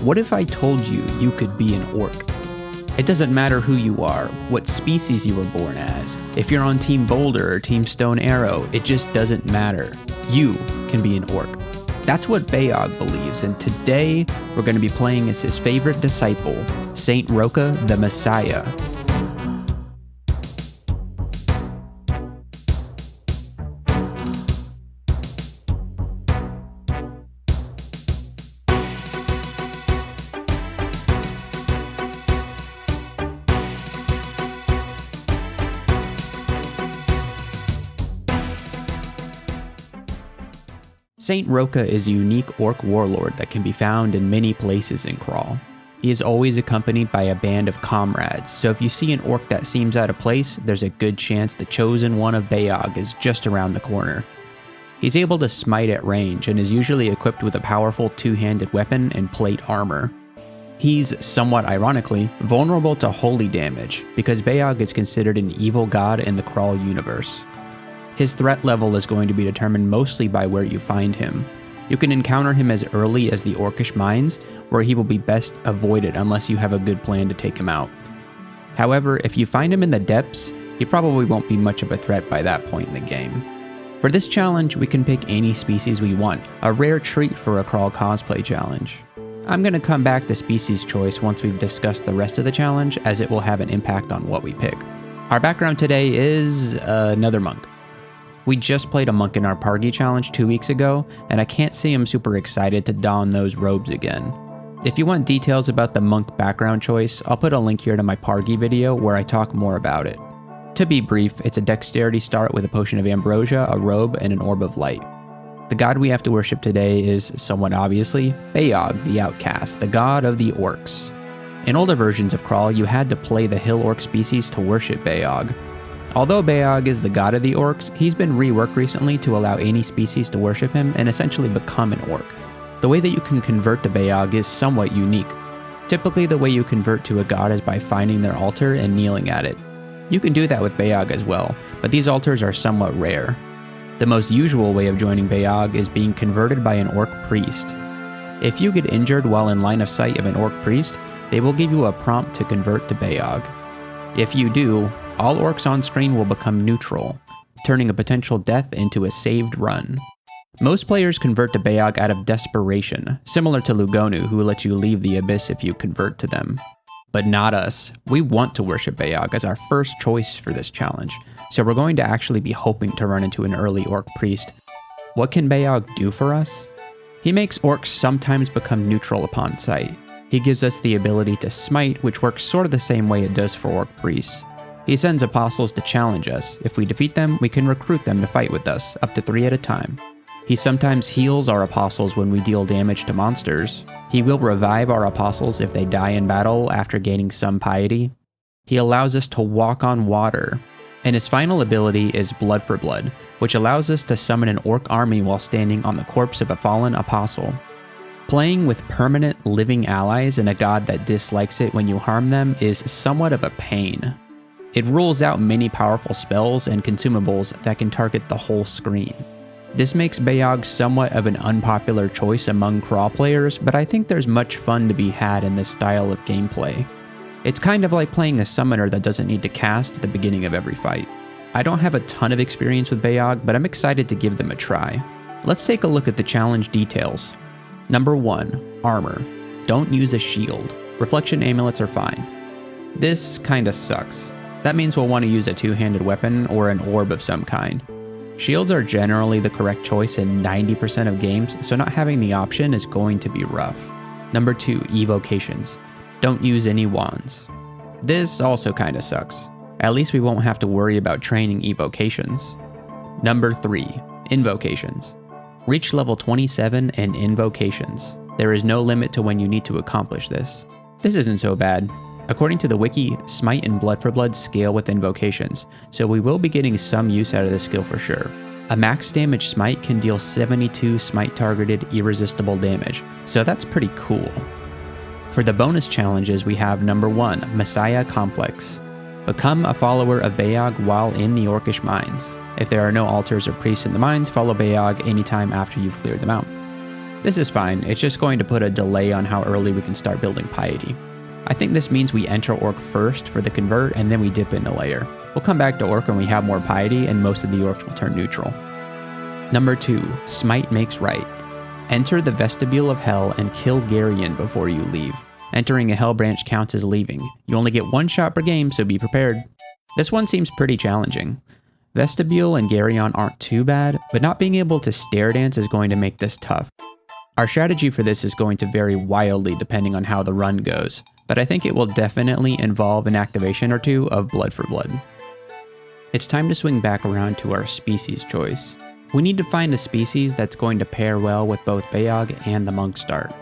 What if I told you you could be an orc? It doesn't matter who you are, what species you were born as. If you're on Team Boulder or Team Stone Arrow, it just doesn't matter. You can be an orc. That's what Beogh believes, and today we're going to be playing as his favorite disciple, Saint Roka the Messiah. Saint Roka is a unique orc warlord that can be found in many places in Crawl. He is always accompanied by a band of comrades, so if you see an orc that seems out of place, there's a good chance the chosen one of Beogh is just around the corner. He's able to smite at range and is usually equipped with a powerful two-handed weapon and plate armor. He's, somewhat ironically, vulnerable to holy damage because Beogh is considered an evil god in the Crawl universe. His threat level is going to be determined mostly by where you find him. You can encounter him as early as the Orcish Mines, where he will be best avoided unless you have a good plan to take him out. However, if you find him in the depths, he probably won't be much of a threat by that point in the game. For this challenge, we can pick any species we want, a rare treat for a Crawl Cosplay challenge. I'm going to come back to species choice once we've discussed the rest of the challenge, as it will have an impact on what we pick. Our background today is another monk. We just played a monk in our Pargy challenge 2 weeks ago, and I can't say I'm super excited to don those robes again. If you want details about the monk background choice, I'll put a link here to my Pargy video where I talk more about it. To be brief, it's a dexterity start with a potion of ambrosia, a robe, and an orb of light. The god we have to worship today is, somewhat obviously, Beogh the Outcast, the god of the orcs. In older versions of Crawl, you had to play the hill orc species to worship Beogh. Although Beogh is the god of the orcs, he's been reworked recently to allow any species to worship him and essentially become an orc. The way that you can convert to Beogh is somewhat unique. Typically, the way you convert to a god is by finding their altar and kneeling at it. You can do that with Beogh as well, but these altars are somewhat rare. The most usual way of joining Beogh is being converted by an orc priest. If you get injured while in line of sight of an orc priest, they will give you a prompt to convert to Beogh. If you do, all orcs on screen will become neutral, turning a potential death into a saved run. Most players convert to Beogh out of desperation, similar to Lugonu, who let you leave the abyss if you convert to them. But not us. We want to worship Beogh as our first choice for this challenge, so we're going to actually be hoping to run into an early orc priest. What can Beogh do for us? He makes orcs sometimes become neutral upon sight. He gives us the ability to smite, which works sort of the same way it does for orc priests. He sends apostles to challenge us. If we defeat them, we can recruit them to fight with us, up to 3 at a time. He sometimes heals our apostles when we deal damage to monsters. He will revive our apostles if they die in battle after gaining some piety. He allows us to walk on water. And his final ability is Blood for Blood, which allows us to summon an orc army while standing on the corpse of a fallen apostle. Playing with permanent living allies and a god that dislikes it when you harm them is somewhat of a pain. It rules out many powerful spells and consumables that can target the whole screen. This makes Beogh somewhat of an unpopular choice among Crawl players, but I think there's much fun to be had in this style of gameplay. It's kind of like playing a summoner that doesn't need to cast at the beginning of every fight. I don't have a ton of experience with Beogh, but I'm excited to give them a try. Let's take a look at the challenge details. Number 1, armor. Don't use a shield. Reflection amulets are fine. This kinda sucks. That means we'll want to use a two-handed weapon or an orb of some kind. Shields are generally the correct choice in 90% of games, so not having the option is going to be rough. Number 2, evocations. Don't use any wands. This also kinda sucks. At least we won't have to worry about training evocations. Number 3, invocations. Reach level 27 and invocations. There is no limit to when you need to accomplish this. This isn't so bad. According to the wiki, Smite and Blood for Blood scale with invocations, so we will be getting some use out of this skill for sure. A max damage Smite can deal 72 Smite targeted irresistible damage, so that's pretty cool. For the bonus challenges, we have number 1, Messiah Complex. Become a follower of Beogh while in the Orcish Mines. If there are no altars or priests in the mines, follow Beogh anytime after you've cleared them out. This is fine, it's just going to put a delay on how early we can start building piety. I think this means we enter Orc first for the convert and then we dip into layer. We'll come back to Orc when we have more piety and most of the Orcs will turn neutral. Number 2, Smite Makes Right. Enter the Vestibule of Hell and kill Garyon before you leave. Entering a Hell branch counts as leaving. You only get one shot per game, so be prepared. This one seems pretty challenging. Vestibule and Garyon aren't too bad, but not being able to stair dance is going to make this tough. Our strategy for this is going to vary wildly depending on how the run goes, but I think it will definitely involve an activation or two of Blood for Blood. It's time to swing back around to our species choice. We need to find a species that's going to pair well with both Beogh and the Monk start.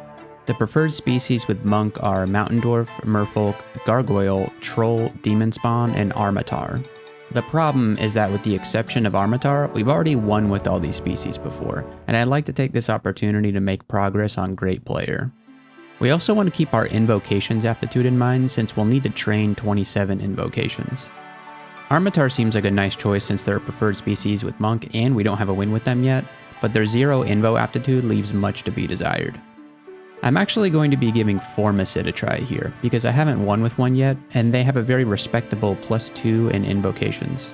The preferred species with Monk are Mountain Dwarf, Merfolk, Gargoyle, Troll, Demon Spawn, and Armatar. The problem is that with the exception of Armatar, we've already won with all these species before, and I'd like to take this opportunity to make progress on Great Player. We also want to keep our invocations aptitude in mind since we'll need to train 27 invocations. Armatar seems like a nice choice since they're a preferred species with Monk and we don't have a win with them yet, but their 0 invo aptitude leaves much to be desired. I'm actually going to be giving Formicid a try here, because I haven't won with one yet, and they have a very respectable +2 in invocations.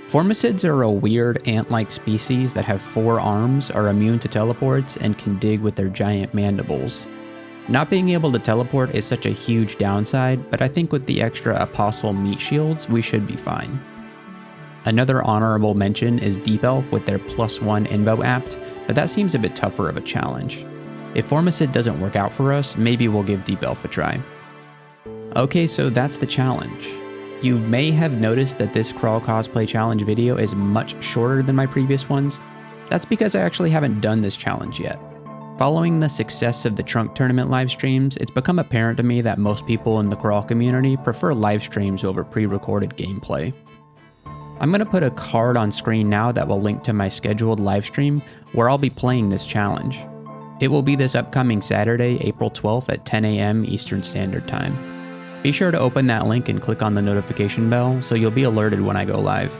Formicids are a weird ant-like species that have 4 arms, are immune to teleports, and can dig with their giant mandibles. Not being able to teleport is such a huge downside, but I think with the extra Apostle meat shields, we should be fine. Another honorable mention is Deep Elf with their +1 invo apt, but that seems a bit tougher of a challenge. If Formicid doesn't work out for us, maybe we'll give Deep Elf a try. Okay, so that's the challenge. You may have noticed that this Crawl Cosplay challenge video is much shorter than my previous ones. That's because I actually haven't done this challenge yet. Following the success of the Trunk Tournament live streams, it's become apparent to me that most people in the Crawl community prefer live streams over pre-recorded gameplay. I'm going to put a card on screen now that will link to my scheduled live stream where I'll be playing this challenge. It will be this upcoming Saturday, April 12th at 10 a.m. Eastern Standard Time. Be sure to open that link and click on the notification bell so you'll be alerted when I go live.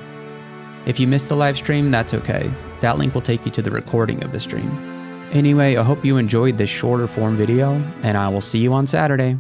If you missed the live stream, that's okay. That link will take you to the recording of the stream. Anyway, I hope you enjoyed this shorter form video, and I will see you on Saturday.